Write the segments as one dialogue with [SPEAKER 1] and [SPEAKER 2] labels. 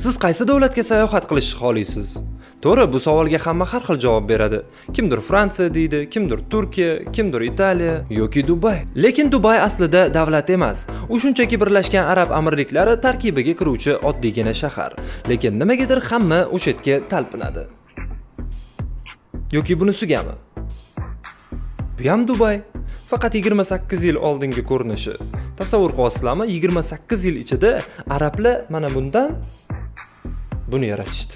[SPEAKER 1] Siz qaysi davlatga sayohat qilishni xohlaysiz? To'g'ri, bu savolga hamma har xil javob beradi. Kimdir Fransiya deydi, kimdir Turkiya, kimdir Italiya yoki Dubay. Lekin Dubay aslida davlat emas. U shunchaki Birlashgan Arab Amirliklari tarkibiga kiruvchi oddiygina shahar. Lekin nimagadir hamma o'sha yerga talpinadi. Yoki bunisigami? Bu ham Dubay. Faqat 28 yil oldingi ko'rinishi. Tasavvur qilasizlarmi? 28 yil ichida arablar mana bundan buni yaratishdi.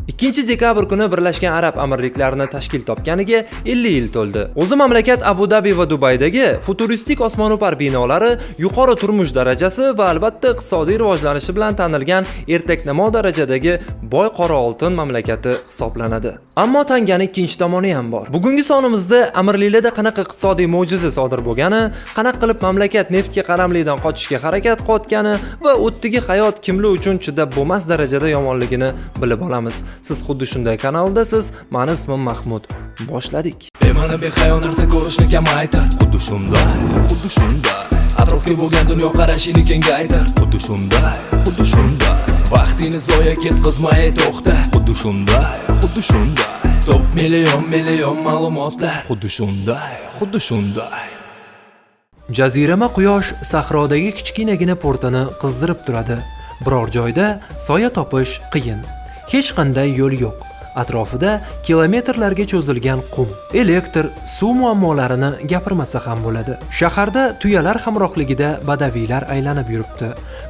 [SPEAKER 1] 2-dekabr kuni Birlashgan Arab Amirliklarini tashkil topganiga 50 yil to'ldi. O'zi mamlakat Abu Dhabi va Dubaydagi futuristik osmono'par binolari, yuqori turmush darajasi va albatta iqtisodiy rivojlanishi bilan tanilgan ertaknamo darajadagi boy qora oltin mamlakati hisoblanadi. Ammo tanganing ikkinchi tomoni ham bor. Bugungi sonimizda amirliklarda qanaqa iqtisodiy mo'jiza sodir bo'lgani, qanaqa qilib mamlakat neftga qaramlikdan qochishga harakat qilayotgani va o'tdagi hayot kimlar uchun chidab bo'lmas darajada yomonligini bilib olamiz. Siz xuddi shunday kanaldasiz. Meni ismim Mahmud. Boshladik.
[SPEAKER 2] Bema'ni behayo narsa ko'rishni kamaytir. Xuddi shunday, xuddi shunday. Atrofga bo'lgan dunyo qarashini kengaytir. Xuddi shunday, xuddi shunday. Vaqtini zoya ketkazmay to'xta. Xuddi shunday, xuddi shunday. Top million ma'lumotlar. Xuddi shunday, xuddi shunday.
[SPEAKER 1] Jazirama quyosh sahrodagi kichkinagina portini qizdirib turadi. Biror joyda soya topish qiyin. Hech qanday yo'l yo'q. Atrofida kilometrlarga cho'zilgan qum, elektr, suv muammolarini gapirmasa ham bo'ladi. Shaharda tuyalar hamrohligida badaviylar aylanib yuribdi.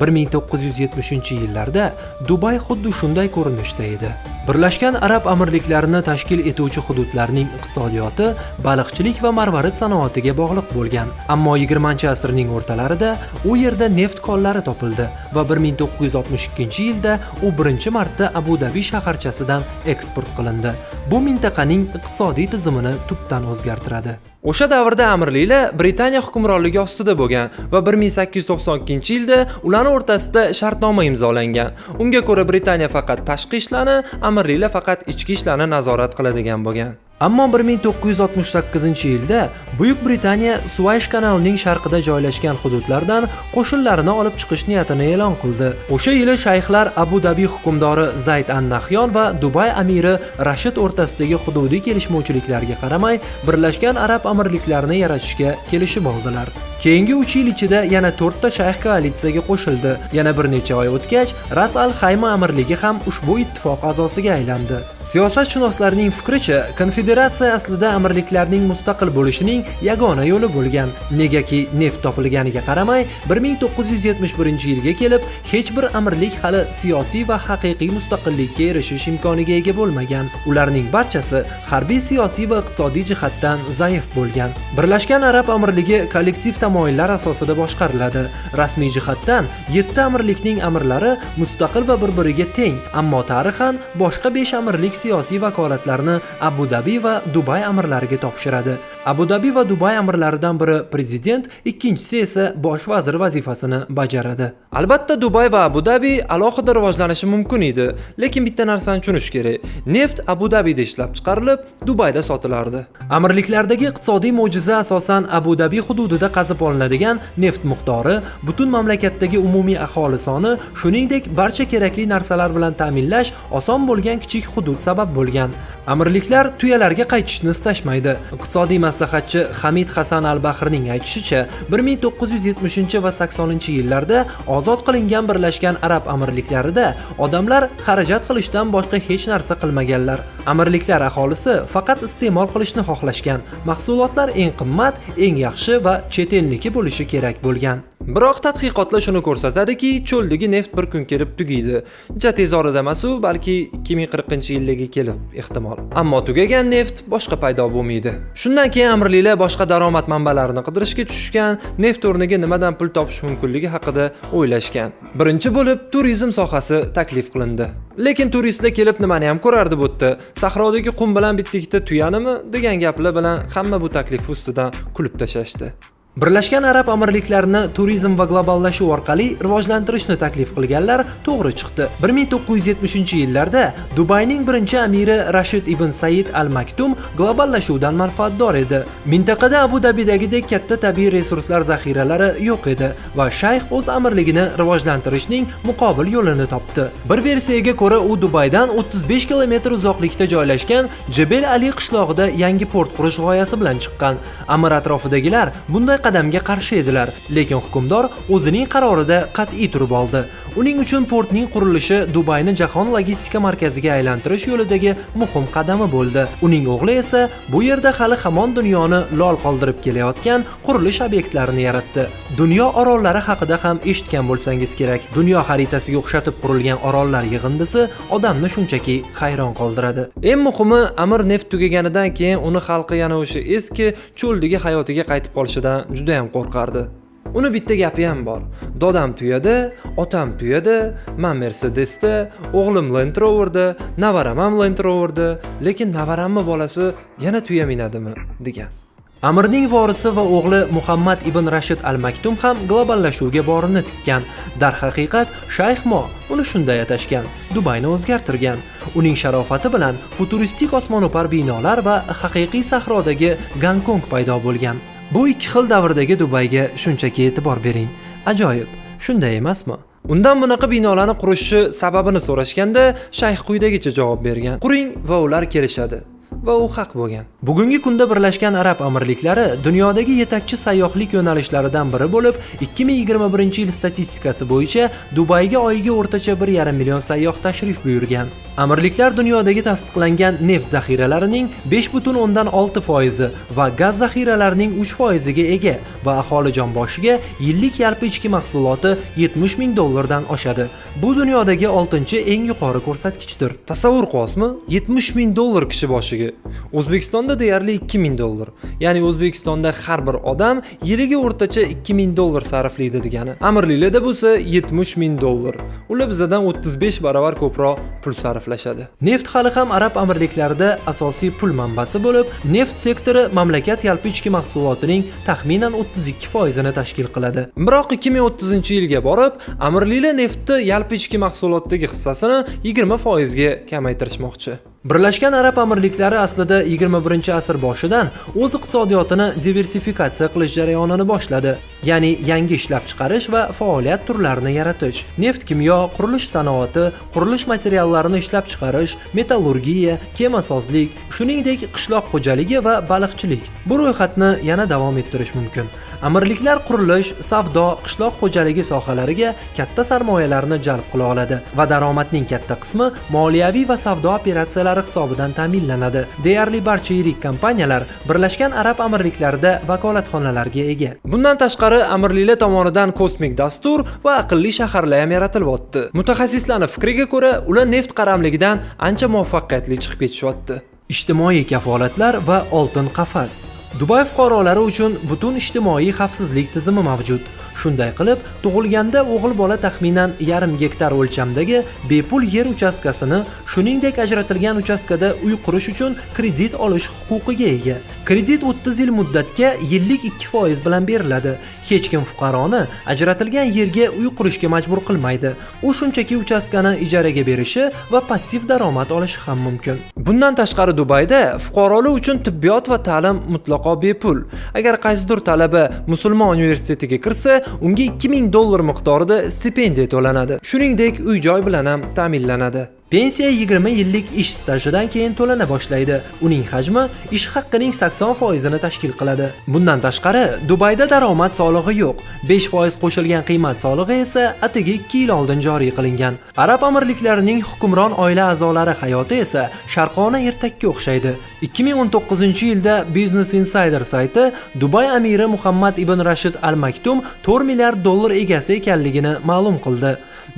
[SPEAKER 1] 1970-yillarda Dubay xuddi shunday ko'rinishda edi. Birlashgan Arab Amirliklarini tashkil etuvchi hududlarning iqtisodiyoti baliqchilik va marvarid sanoatiga bog'liq bo'lgan. Ammo 20-asrning o'rtalarida u yerda neft konlari topildi va 1962-yilda u birinchi marta Abu Dhabi shaharchasidan eksport qilindi. Bu mintaqaning iqtisodiy tizimini tubdan o'zgartiradi. O'sha davrda amirliklar Britaniya hukmronligi ostida bo'lgan va 1892-yilda ularning o'rtasida shartnoma imzolangan. Unga ko'ra Britaniya faqat tashqi ishlarni, amirliklar faqat ichki ishlarni nazorat qiladigan bo'lgan. Ammo 1968-yilda Buyuk Britaniya Suaysh kanalining sharqida joylashgan hududlardan qo'shinlarini olib chiqish niyatini e'lon qildi. O'sha yili shayxlar Abu Dhabi hukmdori Zayd an-Nahyon va Dubay amiri Rashid o'rtasidagi hududiy kelishmovchiliklarga qaramay Birlashgan Arab Amirliklarini yaratishga kelishib oldilar. Keyingi 3 yil ichida yana 4 ta shayx koalitsiyaga qo'shildi. Yana bir necha oy o'tgach, Ras al-Xayma amirligi ham ushbu ittifoq a'zosiga aylandi. Siyosatshunoslarning fikricha, konfederatsiya aslida amirliklarning mustaqil bo'lishining yagona yo'li bo'lgan. Negaki neft topilganiga qaramay, 1971-yilga kelib, hech bir amirlik hali siyosiy va haqiqiy mustaqillikka erishish imkoniga ega bo'lmagan. Ularning barchasi harbiy, siyosiy va iqtisodiy jihatdan zaif bo'lgan. Birlashgan Arab Amirligi kollektiv tamoyillar asosida boshqariladi. Rasmiy jihatdan 7 amirlikning amirlari mustaqil va bir-biriga teng, ammo tarixan boshqa 5 amirlik siyosiy vakolatlarni Abu Dhabi va Dubay amirlariga topshiradi. Abu Dhabi va Dubay amirlaridan biri prezident, ikkinchisi esa bosh vazir vazifasini bajaradi. Albatta Dubay va Abu Dhabi alohida rivojlanishi mumkin edi, lekin bitta narsani tushunish kerak. Neft Abu Dhabida ishlab chiqarilib, Dubayda sotilardi. Amirliklardagi iqtisodiy mo'jiza asosan Abu Dhabi hududida qazib olinadigan neft miqdori, butun mamlakatdagi umumiy aholi soni, shuningdek barcha kerakli narsalar bilan ta'minlash oson bo'lgan kichik hudud sabab bo'lgan. Amirliklar tuyalarga qaytishni istashmaydi. Iqtisodiy maslahatchi Hamid Hasan al-Bahrning aytishicha, 1970 va 80-yillarda ozod qilingan Birlashgan Arab Amirliklarida odamlar xarajat qilishdan boshqa hech narsa qilmaganlar. Amirliklar aholisi faqat iste'mol qilishni xohlashgan. Mahsulotlar eng qimmat, eng yaxshi va chet elniki bo'lishi kerak bo'lgan. Biroq tadqiqotlar shuni ko'rsatadiki, cho'ldagi neft bir kun kelib tugaydi. Ja tez orada emas, balki 2040-yillarga kelib ehtimol. Ammo tugagan neft boshqa paydo bo'lmaydi. Shundan keyin amirliklar boshqa daromad manbalarini qidirishga tushishgan, neft o'rniga nimadan pul topish mumkinligi haqida o'ylashgan. Birinchi bo'lib turizm sohasi taklif qilindi. Lekin turistlar kelib nimani ham ko'rardi bu yerda? Sahrodagi qum bilan bitta-ikkita tuyanimi degan gaplar bilan hamma bu taklif ustidan kulib tashashdi. Birlashgan Arab Amirliklarini turizm va globallashuv orqali rivojlantirishni taklif qilganlar to'g'ri chiqdi. 1970-yillarda Dubayning birinchi amiri Rashid ibn Said Al Maktum globallashuvdan manfaatdor edi. Mintaqada Abu Dabidagidek katta tabiiy resurslar zaxiralari yo'q edi va shayx o'z amirligini rivojlantirishning muqobil yo'lini topdi. Bir versiyaga ko'ra, u Dubaydan 35 kilometr uzoqlikda joylashgan Jebel Ali qishlog'ida yangi port qurish g'oyasi bilan chiqqan. Amir atrofidagilar bunday qadamga qarshi edilar, lekin hukmdor o'zining qarorida qat'iy turib oldi. Uning uchun portning qurilishi Dubayni jahon logistika markaziga aylantirish yo'lidagi muhim qadami bo'ldi. Uning o'g'li esa bu yerda hali hamon dunyoni lol qoldirib kelayotgan qurilish obyektlarini yaratdi. Dunyo orollari haqida ham eshitgan bo'lsangiz kerak. Dunyo xaritasiga o'xshatib qurilgan orollar yig'indisi odamni shunchaki hayron qoldiradi. Eng muhimi, amir neft tugaganidan keyin uni xalqi yana o'sha eski cho'ldagi hayotiga qaytib qolishidan juda ham qo'rqardi. Uni bitta gapi ham bor. Dodam tuyada, otam tuyada, men Mercedesda, o'g'lim Land Roverda, navaram ham Land Roverda, lekin navaramning bolasi yana tuya minadimi degan. Amirning vorisi va o'g'li Muhammad ibn Rashid Al Maktum ham globallashuvga borini tikkan. Darhaqiqat, Shayx Mo uni shunday atashgan, Dubayni o'zgartirgan. Uning sharofati bilan futuristik osmono'par binolar va haqiqiy sahrodagi Gonkong paydo bo'lgan. Bu ikki xil davrdagi Dubayga shunchaki e'tibor bering. Ajoyib, shunday emasmi? Undan bunaqa binolarni qurishi sababini so'rashganda, shayx quyidagicha javob bergan: "Quring va ular kelishadi." Va u haq bo'lgan. Bugungi kunda Birlashgan Arab Amirliklari dunyodagi yetakchi sayyohlik yo'nalishlaridan biri bo'lib, 2021-yil statistikasi bo'yicha Dubayga oyiga o'rtacha 1,5 million sayyoh tashrif buyurgan. Amirliklar dunyodagi tasdiqlangan neft zaxiralarining 5,6% va gaz zaxiralarining 3% ga ega va aholi jon boshiga yillik yalpi ichki mahsuloti $70 ming dan oshadi. Bu dunyodagi 6-eng yuqori ko'rsatkichdir. Tasavvur qilasizmi? $70 ming kishi boshiga. O'zbekistonda deyarli $2,000. Ya'ni O'zbekistonda har bir odam yiliga o'rtacha $2,000 sarflaydi degani. Amirliklarda bo'lsa $70 ming. Ular bizdan 35 barobar ko'proq pul sarflashadi. Neft hali ham Arab Amirliklarida asosiy pul manbasi bo'lib, neft sektori mamlakat yalpi ichki mahsulotining taxminan 32% ni tashkil qiladi. Biroq 2030-yilga borib, amirliklar neftni yalpi ichki mahsulotdagi hissasini 20% ga kamaytirishmoqchi. Birlashgan Arab Amirliklari aslida 21-asr boshidan o'z iqtisodiyotini diversifikatsiya qilish jarayonini boshladi. Ya'ni yangi ishlab chiqarish va faoliyat turlarini yaratish. Neft kimyo, qurilish sanoati, qurilish materiallarini ishlab chiqarish, metallurgiya, kemasozlik, shuningdek qishloq xo'jaligi va baliqchilik. Bu ro'yxatni yana davom ettirish mumkin. Amirliklar qurilish, savdo, qishloq xo'jaligi sohalariga katta sarmoyalarni jalb qila oladi va daromadning katta qismi moliyaviy va savdo operatsiyalari hisobidan ta'minlanadi. Deyarli barcha yirik kompaniyalar Birlashgan Arab Amirliklarida vakolatxonalarga ega. Bundan tashqari, amirliklar tomonidan kosmik dastur va aqlli shaharlar ham yaratilyapti. Mutaxassislarning fikriga ko'ra, ular neft qaramligidan ancha muvaffaqiyatli chiqib ketishyapti. Ijtimoiy kafolatlar va oltin qafas. Dubay fuqarolari uchun butun ijtimoiy xavfsizlik tizimi mavjud. Shunday qilib, tug'ilganda o'g'il bola taxminan 0,5 gektar o'lchamdagi bepul yer uchastkasini, shuningdek ajratilgan uchastkada uy qurish uchun kredit olish huquqiga ega. Kredit 30 yil muddatga yillik 2% bilan beriladi. Hech kim fuqaroni ajratilgan yerga uy qurishga majbur qilmaydi. U shunchaki uchastkani ijaraga berishi va passiv daromad olishi ham mumkin. Bundan tashqari, Dubayda fuqarolar uchun tibbiyot va ta'lim mutlaqo bepul. Agar qaysidir talaba musulmon universitetiga kirsa, unga $2,000 miqdorida stipendiya to'lanadi. Shuningdek, uy-joy bilan ham ta'minlanadi. Pensiya 20 yillik ish stajidan keyin to'lana boshlaydi. Uning hajmi ish haqqining 80% ni tashkil qiladi. Bundan tashqari, Dubayda daromad solig'i yo'q. 5% qo'shilgan qiymat solig'i esa atigi 2 yil oldin joriy qilingan. Arab amirliklarining hukmron oila a'zolari hayoti esa sharqona ertakka o'xshaydi. 2019-yilda Business Insider sayti Dubay amiri Muhammad ibn Rashid Al Maktum $4 milliard egasi ekanligini ma'lum qildi.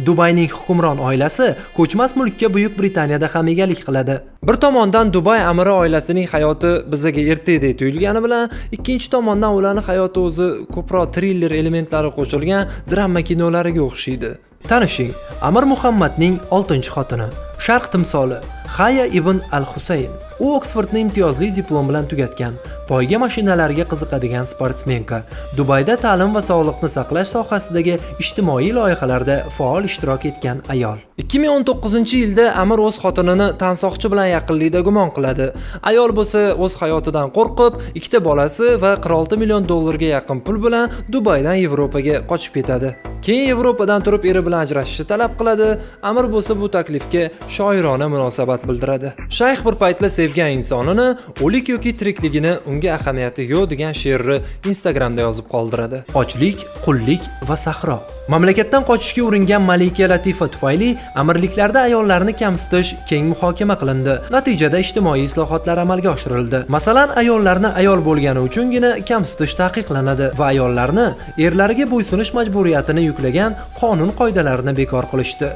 [SPEAKER 1] Dubayning hukmron oilasi ko'chmas mulkka Buyuk Britaniyada ham egalik qiladi. Bir tomondan Dubay amiri oilasining hayoti bizga ertadek tuyulgani bilan, ikkinchi tomondan ularning hayoti o'zi ko'proq thriller elementlari qo'shilgan drama kinolariga o'xshaydi. Tanishing, Amir Muhammadning 6-xotini, Sharq timsoli, Haya ibn al-Husayn. U Oksfordni imtiyozli diplom bilan tugatgan. poyga mashinalariga qiziqadigan sportsmenka. Dubayda ta'lim va sog'liqni saqlash sohasidagi ijtimoiy loyihalarda faol ishtirok etgan ayol. 2019-yilda Amir o'z xotinini tansoqchi bilan yaqinlikda gumon qiladi. Ayol bo'lsa o'z hayotidan qo'rqib, ikkita bolasi va 46 million dollarga yaqin pul bilan Dubaydan Yevropaga qochib ketadi. Keyin Yevropadan turib eri bilan ajrashishni talab qiladi. Amir bo'lsa bu taklifga shoirona munosabat bildiradi. Shayx bir paytlar sevgan insonini o'lik yoki tirikligini unga ahamiyati yo'q degan she'rni Instagramda yozib qoldiradi. Ochlik, qullik va sahro. Mamlakatdan qochishga uringan Malika Latifa tufayli amirliklarda ayollarni kamsitish keng muhokama qilindi. Natijada ijtimoiy islohotlar amalga oshirildi. Masalan, ayollarni ayol bo'lgani uchungina kamsitish taqiqlanadi va ayollarni erlariga bo'ysunish majburiyatini yuklagan qonun qoidalarini bekor qilishdi.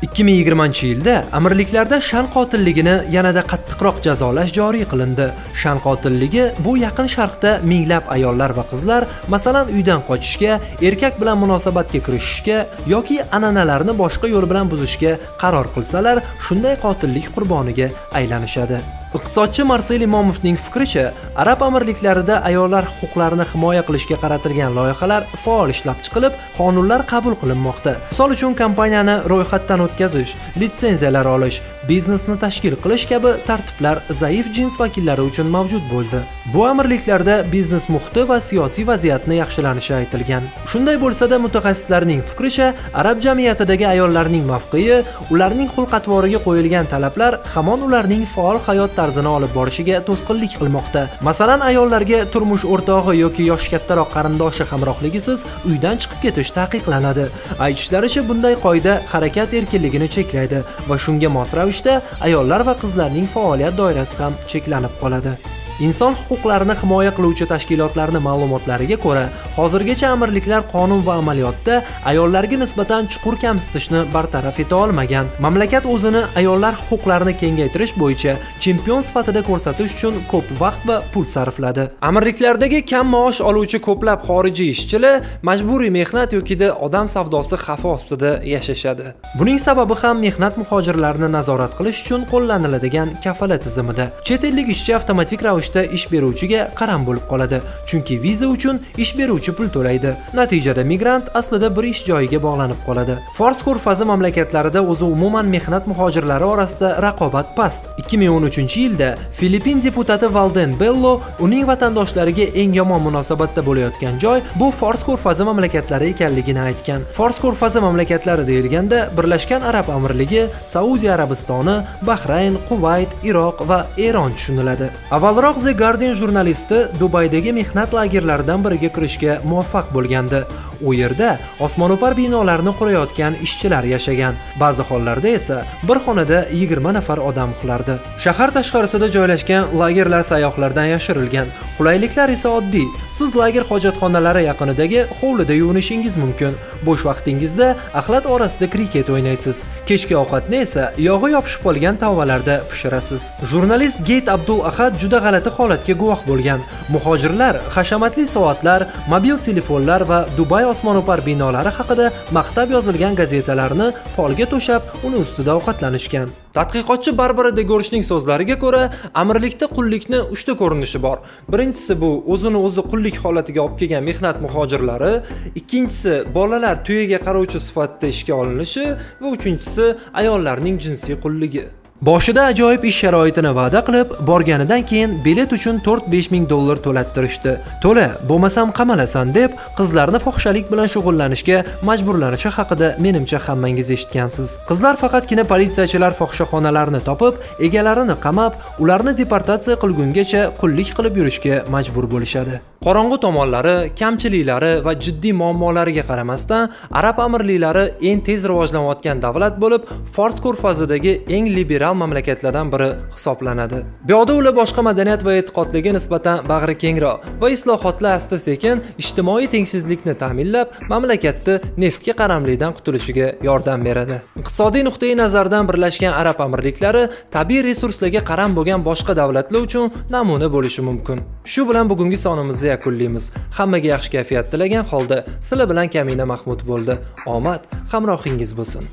[SPEAKER 1] 2020-yilda amirliklarda shan qotilligini yanada qattiqroq jazolash joriy qilindi. Shan qotilligi bu yaqin sharqda minglab ayollar va qizlar, masalan, uydan qochishga, erkak bilan munosabatga kirishishga yoki an'analarni boshqa yo'l bilan buzishga qaror qilsalar, shunday qotillik qurboniga aylanishadi. Iqtisodchi Marsel Imomovning fikricha, Arab amirliklarida ayollar huquqlarini himoya qilishga qaratilgan loyihalar faol ishlab chiqilib, qonunlar qabul qilinmoqda. Misol uchun, kompaniyani ro'yxatdan o'tkazish, litsenziyalar olish, biznesni tashkil qilish kabi tartiblar zaif jins vakillari uchun mavjud bo'ldi. Bu amirliklarda biznes muhiti va siyosiy vaziyatni yaxshilanishi aytilgan. Shunday bo'lsa-da, mutaxassislarning fikricha, arab jamiyatidagi ayollarning mavqei, ularning xulq-atvoriga qo'yilgan talablar hamon ularning faol hayot tarzini olib borishiga to'sqinlik qilmoqda. Masalan, ayollarga turmush o'rtog'i yoki yoshi kattaroq qarindoshi hamrohligisiz uydan chiqib ketish taqiqlanadi. Aytishlaricha, bunday qoida harakat erkinligini cheklaydi va shunga mos ravishda ayollar va qizlarning faoliyat doirasi ham cheklanib qoladi. Inson huquqlarini himoya qiluvchi tashkilotlarning ma'lumotlariga ko'ra, hozirgacha amirliklar qonun va amaliyotda ayollarga nisbatan chuqur kamsitishni bartaraf eta olmagan. Mamlakat o'zini ayollar huquqlarini kengaytirish bo'yicha chempion sifatida ko'rsatish uchun ko'p vaqt va pul sarfladi. Amirliklardagi kam maosh oluvchi ko'plab xorijiy ishchilar majburiy mehnat yokida odam savdosi xavfi ostida yashashadi. Buning sababi ham mehnat muhojirlarini nazorat qilish uchun qo'llaniladigan kafolat tizimida. Chet ellik ishchi avtomatik ravishda ish beruvchiga qaram bo'lib qoladi, chunki viza uchun ish beruvchi pul to'laydi. Natijada migrant aslida bir ish joyiga bog'lanib qoladi. Fors ko'rfazi mamlakatlarida o'zi umuman mehnat muhojirlari orasida raqobat past. 2013-yilda Filippin deputati Valden Bello uning vatandoshlariga eng yomon munosabatda bo'layotgan joy bu Fors ko'rfazi mamlakatlari ekanligini aytgan. Fors ko'rfazi mamlakatlari deyilganda Birlashgan Arab Amirligi, Saudiya Arabistoni, Bahrayn, Kuvayt, Iroq va Eron tushuniladi. Avvalroq The Guardian jurnalisti Dubaydagi mehnat lagerlaridan biriga kirishga muvaffaq bo'lgandi. U yerda osmono'par binolarni qurayotgan ishchilar yashagan. Ba'zi hollarda esa bir xonada 20 nafar odam uxlardi. Shahar tashqarisida joylashgan lagerlar sayyohlardan yashirilgan. Qulayliklar esa oddiy. Siz lager hojatxonalari yaqinidagi hovlida yuvinishingiz mumkin. Bo'sh vaqtingizda axlat orasida kriket o'ynaysiz. Kechki ovqatni esa yog'i yopishib qolgan tavallarda pishirasiz. Jurnalist Gate Abdul Ahad juda g'alati holatga guvoh bo'lgan. Muhojirlar hashamatli soatlar, mobil telefonlar va Dubay osmono'par binolari haqida maqtab yozilgan gazetalarni polga to'shab, uni ustida ovqatlanishgan. Tadqiqotchi Barbara de Gorshning so'zlariga ko'ra, amirlikda qullikni 3 ta ko'rinishi bor. Birinchisi bu o'zini o'zi qullik holatiga olib kelgan mehnat muhojirlari, ikkinchisi bolalar tuyaga qarovchi sifatida ishga olinishi va uchinchisi ayollarning jinsiy qulligi. Boshida ajoyib ish sharoitini va'da qilib, borganidan keyin bilet uchun 4-5 ming dollar to'lattirishdi. To'la, bo'lmasam qamalasan deb qizlarni fohishalik bilan shug'ullanishga majburlanishi haqida menimcha hammangiz eshitgansiz. Qizlar faqatgina politsiyachilar fohishaxonalarni topib, egalarini qamab, ularni deportatsiya qilgungacha qullik qilib yurishga majbur bo'lishadi. Qorong'u tomonlari, kamchiliklari va jiddiy muammolariga qaramasdan, Arab amirliklari eng tez rivojlanayotgan davlat bo'lib, Fors ko'rfazidagi eng liberal mamlakatlardan biri hisoblanadi. Bu yoqda ular boshqa madaniyat va e'tiqodlarga nisbatan bag'ri kengroq va islohotlar asta-sekin ijtimoiy tengsizlikni ta'minlab, mamlakatni neftga qaramlikdan qutulishiga yordam beradi. Iqtisodiy nuqtai nazardan Birlashgan Arab Amirliklari tabiiy resurslarga qaram bo'lgan boshqa davlatlar uchun namuna bo'lishi mumkin. Shu bilan bugungi sonimizni yakunlaymiz. Hammaga yaxshi kayfiyat tilagan holda sizlar bilan Kamina Mahmud bo'ldi. Omad hamrohingiz bo'lsin.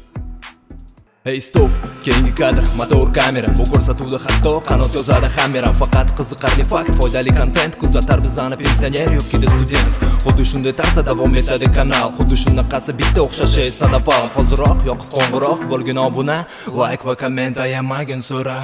[SPEAKER 2] Ey stop, keyingi kadr, motor kamera. Bu ko'rsatuvda hatto qanot yozadi hammeram. Faqat qiziqarli fakt, foydali kontent kuzatar bizani pensioner yoki student. Xuddi shunday tarzda davom etadi kanal. Xuddi shunaqasi bitta o'xshashi esa davom. Hoziroq yoqib qo'ng'iroq bo'lgin obuna, like va komment ayamagin so'ra.